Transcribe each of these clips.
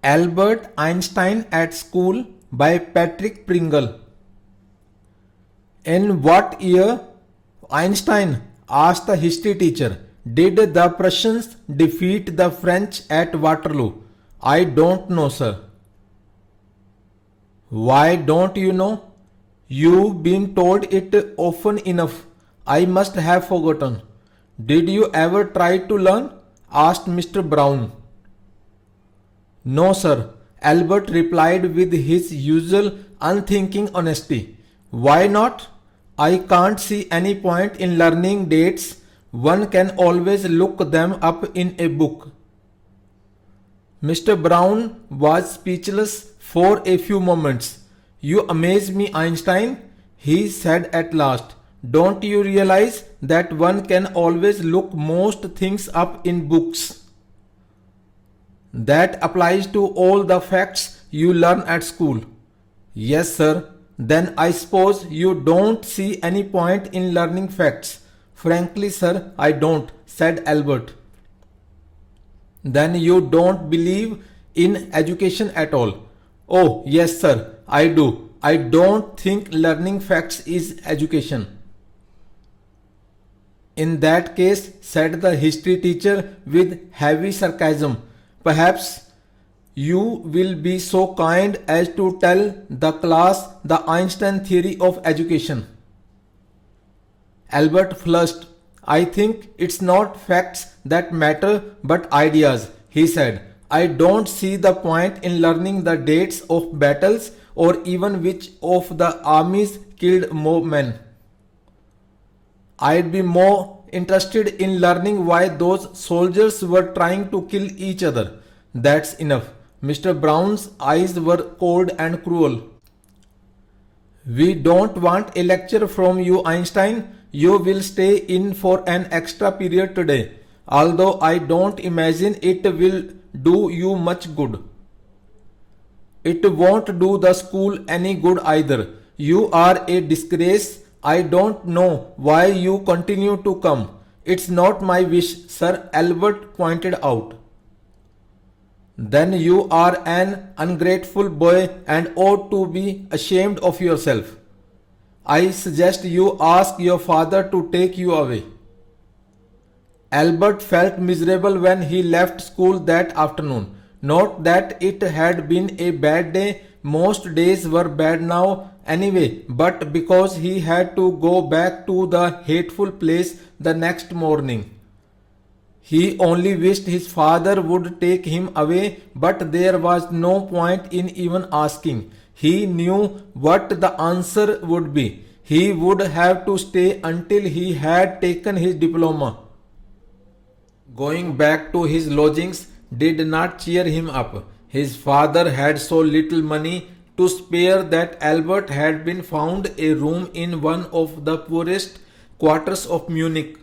Albert Einstein at School by Patrick Pringle. In what year, Einstein asked the history teacher, did the Prussians defeat the French at Waterloo? I don't know, sir. Why don't you know? You've been told it often enough. I must have forgotten. Did you ever try to learn? Asked Mr. Brown. No, sir, Albert replied with his usual unthinking honesty. Why not? I can't see any point in learning dates. One can always look them up in a book. Mr. Brown was speechless for a few moments. You amaze me, Einstein, he said at last. Don't you realize that one can always look most things up in books? That applies to all the facts you learn at school. Yes, sir. Then I suppose you don't see any point in learning facts. Frankly, sir, I don't, said Albert. Then you don't believe in education at all. Oh, yes, sir, I do. I don't think learning facts is education. In that case, said the history teacher with heavy sarcasm, perhaps you will be so kind as to tell the class the Einstein theory of education. Albert flushed. I think it's not facts that matter but ideas, he said. I don't see the point in learning the dates of battles or even which of the armies killed more men. I'd be more interested in learning why those soldiers were trying to kill each other. That's enough. Mr. Brown's eyes were cold and cruel. We don't want a lecture from you, Einstein. You will stay in for an extra period today, although I don't imagine it will do you much good. It won't do the school any good either. You are a disgrace. I don't know why you continue to come. It's not my wish, Sir Albert pointed out. Then you are an ungrateful boy and ought to be ashamed of yourself. I suggest you ask your father to take you away. Albert felt miserable when he left school that afternoon. Not that it had been a bad day, most days were bad now anyway, but because he had to go back to the hateful place the next morning. He only wished his father would take him away, but there was no point in even asking. He knew what the answer would be. He would have to stay until he had taken his diploma. Going back to his lodgings did not cheer him up. His father had so little money to spare that Albert had been found a room in one of the poorest quarters of Munich.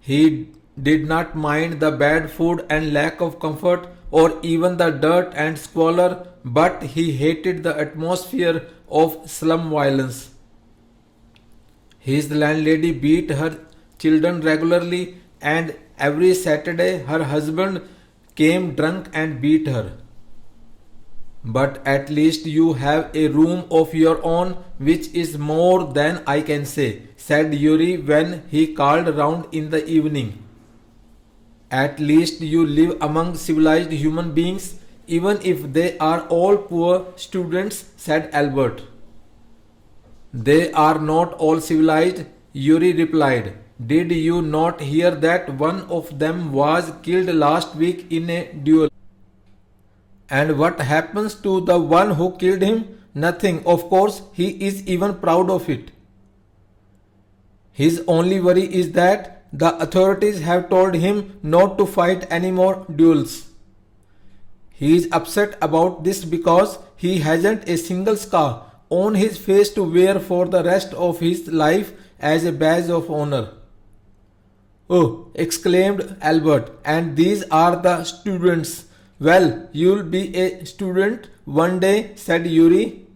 He did not mind the bad food and lack of comfort or even the dirt and squalor, but he hated the atmosphere of slum violence. His landlady beat her children regularly, and every Saturday her husband came drunk and beat her. But at least you have a room of your own, which is more than I can say, said Yuri when he called round in the evening. At least you live among civilized human beings, even if they are all poor students, said Albert. They are not all civilized, Yuri replied. Did you not hear that one of them was killed last week in a duel? And what happens to the one who killed him? Nothing, of course, he is even proud of it. His only worry is that the authorities have told him not to fight any more duels. He is upset about this because he hasn't a single scar on his face to wear for the rest of his life as a badge of honor. Oh, exclaimed Albert, and these are the students. Well, you'll be a student one day, said Yuri.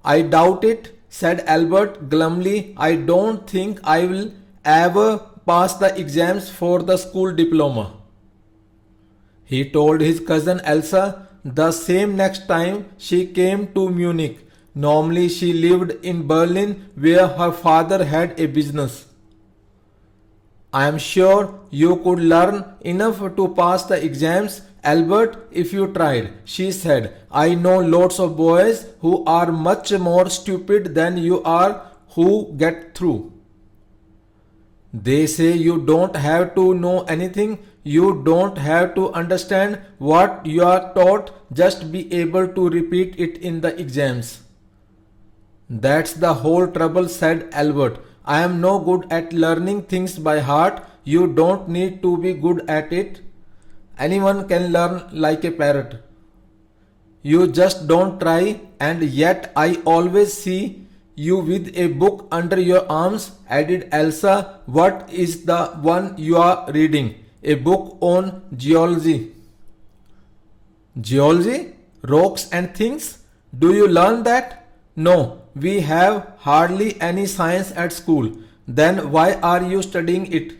I doubt it, said Albert glumly. I don't think I will ever pass the exams for the school diploma. He told his cousin Elsa the same next time she came to Munich. Normally, she lived in Berlin where her father had a business. I am sure you could learn enough to pass the exams, Albert, if you tried, she said. I know lots of boys who are much more stupid than you are who get through. They say you don't have to know anything, you don't have to understand what you are taught, just be able to repeat it in the exams. That's the whole trouble, said Albert. I am no good at learning things by heart. You don't need to be good at it. Anyone can learn like a parrot. You just don't try, and yet I always see you with a book under your arms, added Elsa. What is the one you are reading? A book on geology. Geology? Rocks and things? Do you learn that? No, we have hardly any science at school. Then why are you studying it?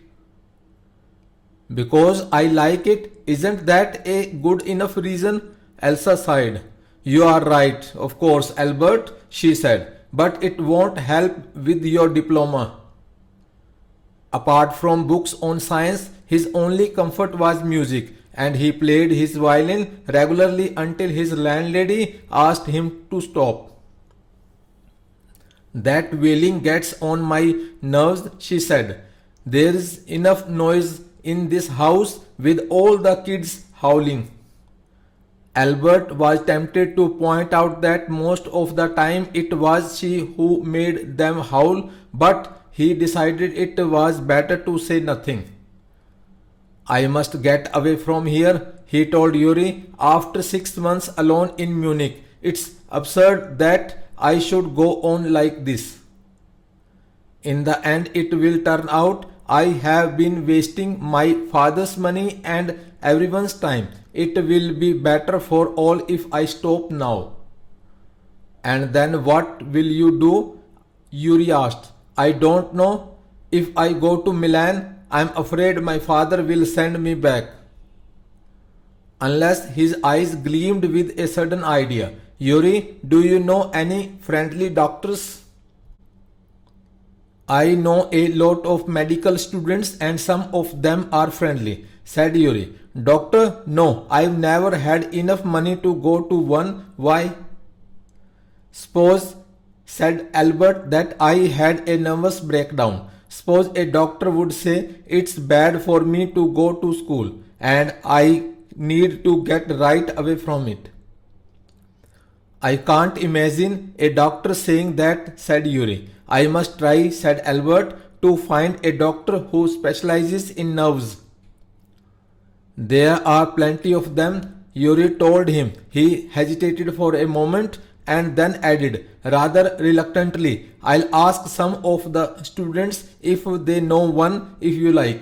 Because I like it. Isn't that a good enough reason? Elsa sighed. You are right, of course, Albert, she said, but it won't help with your diploma. Apart from books on science, his only comfort was music, and he played his violin regularly until his landlady asked him to stop. That wailing gets on my nerves, she said. There is enough noise in this house with all the kids howling. Albert was tempted to point out that most of the time it was she who made them howl, but he decided it was better to say nothing. I must get away from here, he told Yuri, after 6 months alone in Munich. It's absurd that I should go on like this. In the end, it will turn out I have been wasting my father's money and everyone's time. It will be better for all if I stop now. And then what will you do? Yuri asked. I don't know. If I go to Milan, I'm afraid my father will send me back. Unless his eyes gleamed with a sudden idea. Yuri, do you know any friendly doctors? I know a lot of medical students and some of them are friendly, said Yuri. Doctor, no, I've never had enough money to go to one. Why? Suppose, said Albert, that I had a nervous breakdown. Suppose a doctor would say it's bad for me to go to school and I need to get right away from it. I can't imagine a doctor saying that, said Yuri. I must try, said Albert, to find a doctor who specializes in nerves. There are plenty of them, Yuri told him. He hesitated for a moment and then added, rather reluctantly, I'll ask some of the students if they know one, if you like.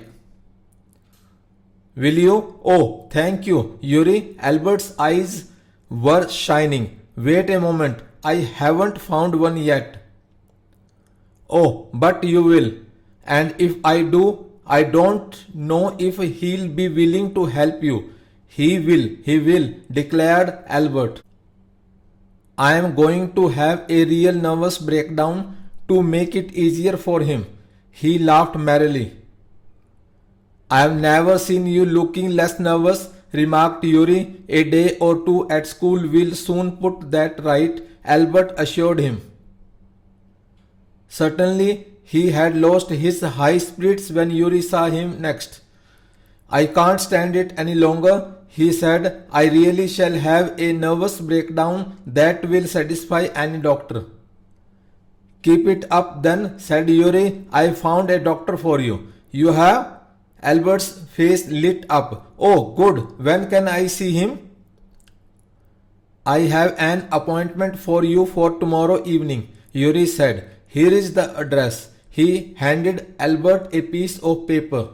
Will you? Oh, thank you, Yuri. Albert's eyes were shining. Wait a moment, I haven't found one yet. Oh, but you will. And if I do, I don't know if he'll be willing to help you. He will, declared Albert. I am going to have a real nervous breakdown to make it easier for him. He laughed merrily. I have never seen you looking less nervous, remarked Yuri. A day or two at school will soon put that right, Albert assured him. Certainly, he had lost his high spirits when Yuri saw him next. I can't stand it any longer, he said. I really shall have a nervous breakdown that will satisfy any doctor. Keep it up then, said Yuri. I found a doctor for you. You have? Albert's face lit up. Oh, good. When can I see him? I have an appointment for you for tomorrow evening, Yuri said. Here is the address. He handed Albert a piece of paper.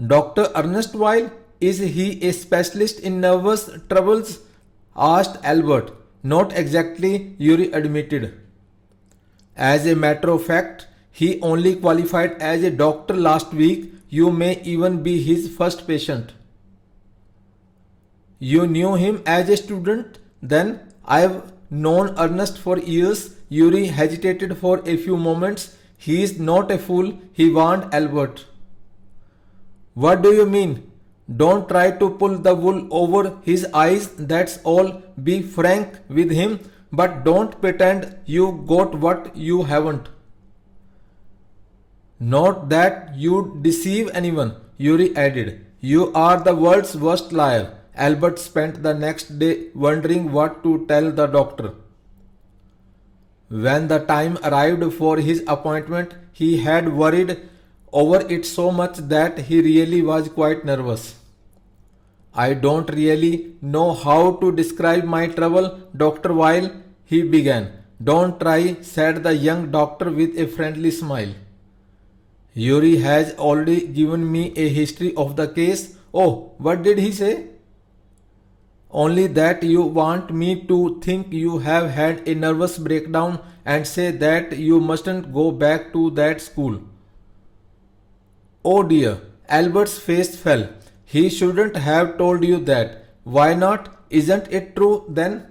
Dr. Ernest Weil, is he a specialist in nervous troubles? Asked Albert. Not exactly, Yuri admitted. As a matter of fact, he only qualified as a doctor last week. You may even be his first patient. You knew him as a student? Then I've known Ernest for years. Yuri hesitated for a few moments. He is not a fool, he warned Albert. What do you mean? Don't try to pull the wool over his eyes, that's all. Be frank with him, but don't pretend you got what you haven't. Not that you deceive anyone, Yuri added. You are the world's worst liar. Albert spent the next day wondering what to tell the doctor. When the time arrived for his appointment, he had worried over it so much that he really was quite nervous. I don't really know how to describe my trouble, Dr. Weil, he began. Don't try, said the young doctor with a friendly smile. Yuri has already given me a history of the case. Oh, what did he say? Only that you want me to think you have had a nervous breakdown and say that you mustn't go back to that school. Oh dear, Albert's face fell. He shouldn't have told you that. Why not? Isn't it true then?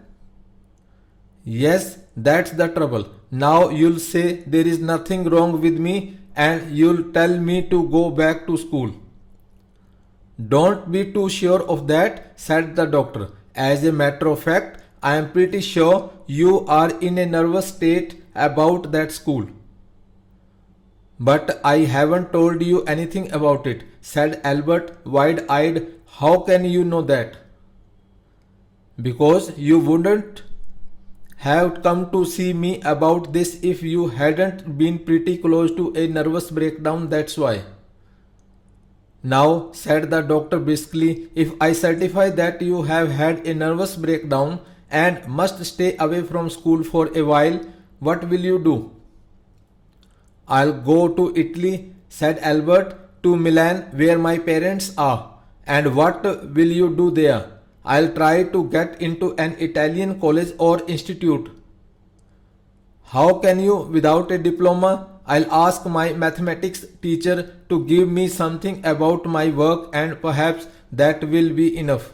Yes, that's the trouble. Now you'll say there is nothing wrong with me and you'll tell me to go back to school. Don't be too sure of that, said the doctor. As a matter of fact, I am pretty sure you are in a nervous state about that school. But I haven't told you anything about it, said Albert, wide-eyed. How can you know that? Because you wouldn't have come to see me about this if you hadn't been pretty close to a nervous breakdown, that's why. Now, said the doctor briskly, if I certify that you have had a nervous breakdown and must stay away from school for a while, what will you do? I'll go to Italy, said Albert, to Milan where my parents are. And what will you do there? I'll try to get into an Italian college or institute. How can you without a diploma? I'll ask my mathematics teacher to give me something about my work and perhaps that will be enough.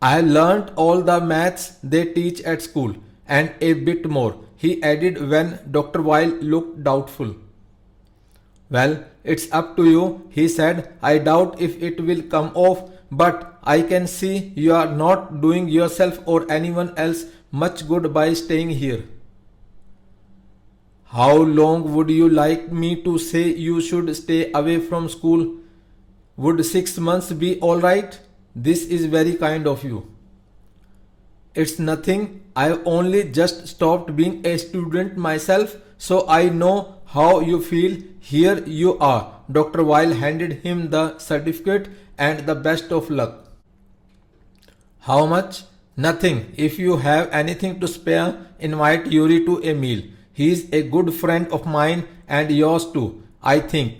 I learnt all the maths they teach at school and a bit more, he added when Dr. Weil looked doubtful. Well, it's up to you, he said. I doubt if it will come off, but I can see you are not doing yourself or anyone else much good by staying here. How long would you like me to say you should stay away from school? Would 6 months be alright? This is very kind of you. It's nothing. I've only just stopped being a student myself, so I know how you feel. Here you are. Dr. Weil handed him the certificate and the best of luck. How much? Nothing. If you have anything to spare, invite Yuri to a meal. He is a good friend of mine and yours too, I think.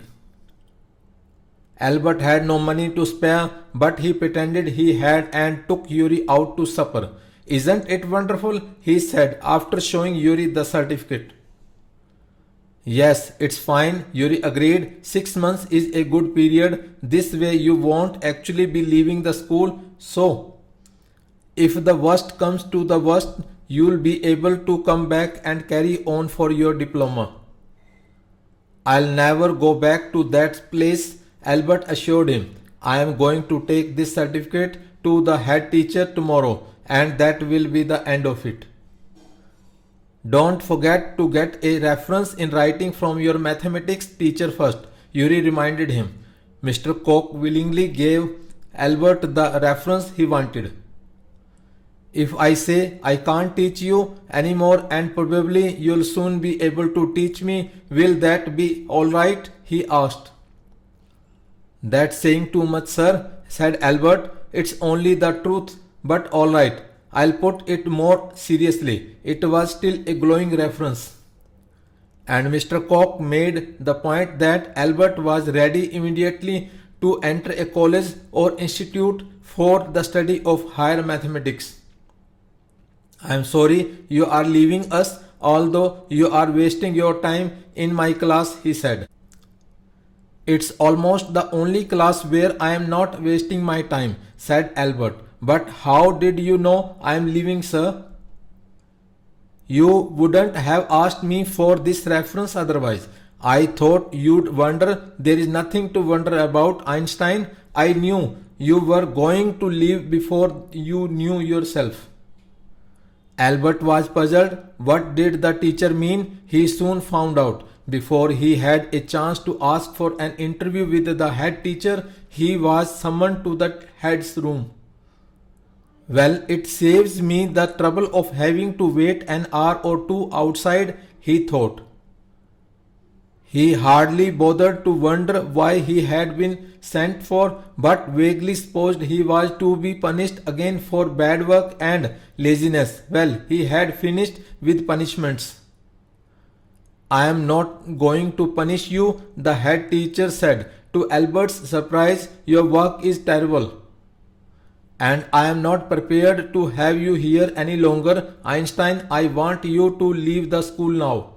Albert had no money to spare, but he pretended he had and took Yuri out to supper. Isn't it wonderful? He said after showing Yuri the certificate. Yes, it's fine, Yuri agreed. 6 months is a good period. This way you won't actually be leaving the school. So, if the worst comes to the worst, you'll be able to come back and carry on for your diploma. I'll never go back to that place, Albert assured him. I am going to take this certificate to the head teacher tomorrow, and that will be the end of it. Don't forget to get a reference in writing from your mathematics teacher first, Yuri reminded him. Mr. Koch willingly gave Albert the reference he wanted. If I say I can't teach you anymore and probably you'll soon be able to teach me, will that be alright? He asked. That's saying too much, sir, said Albert. It's only the truth, but alright. I'll put it more seriously. It was still a glowing reference. And Mr. Koch made the point that Albert was ready immediately to enter a college or institute for the study of higher mathematics. I am sorry you are leaving us, although you are wasting your time in my class, he said. It's almost the only class where I am not wasting my time, said Albert. But how did you know I am leaving, sir? You wouldn't have asked me for this reference otherwise. I thought you'd wonder. There is nothing to wonder about, Einstein. I knew you were going to leave before you knew yourself. Albert was puzzled. What did the teacher mean? He soon found out. Before he had a chance to ask for an interview with the head teacher, he was summoned to the head's room. Well, it saves me the trouble of having to wait an hour or two outside, he thought. He hardly bothered to wonder why he had been sent for, but vaguely supposed he was to be punished again for bad work and laziness. Well, he had finished with punishments. I am not going to punish you, the head teacher said. To Albert's surprise, your work is terrible. And I am not prepared to have you here any longer, Einstein. I want you to leave the school now.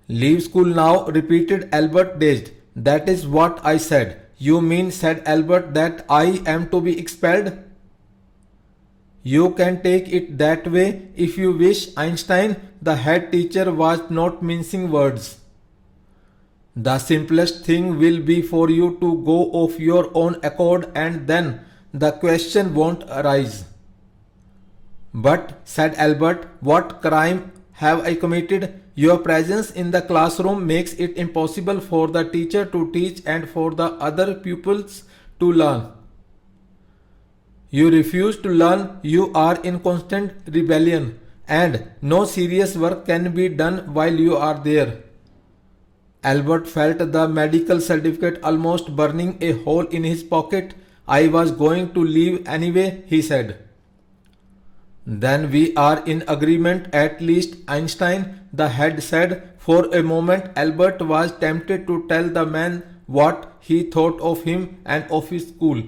Leave school now, repeated Albert, dazed. That is what I said. You mean, said Albert, that I am to be expelled? You can take it that way if you wish, Einstein. The head teacher was not mincing words. The simplest thing will be for you to go of your own accord, and then the question won't arise. But, said Albert, what crime have I committed? Your presence in the classroom makes it impossible for the teacher to teach and for the other pupils to learn. You refuse to learn, you are in constant rebellion, and no serious work can be done while you are there. Albert felt the medical certificate almost burning a hole in his pocket. I was going to leave anyway, he said. Then we are in agreement at least, Einstein, the head said. For a moment Albert was tempted to tell the man what he thought of him and of his school.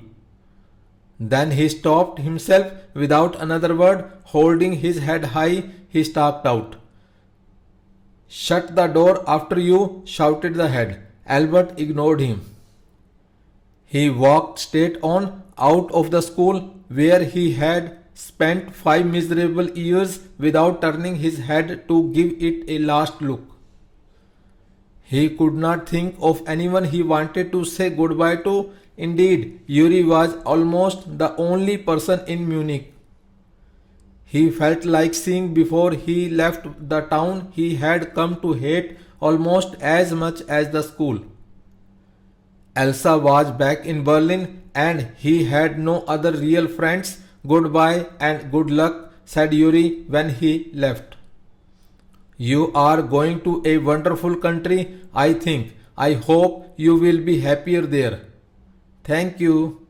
Then he stopped himself without another word. Holding his head high, he stalked out. Shut the door after you, shouted the head. Albert ignored him. He walked straight on out of the school where he had spent 5 miserable years without turning his head to give it a last look. He could not think of anyone he wanted to say goodbye to. Indeed, Yuri was almost the only person in Munich he felt like seeing. Before he left the town he had come to hate almost as much as the school. Elsa was back in Berlin and he had no other real friends. Goodbye and good luck, said Yuri when he left. You are going to a wonderful country, I think. I hope you will be happier there. Thank you.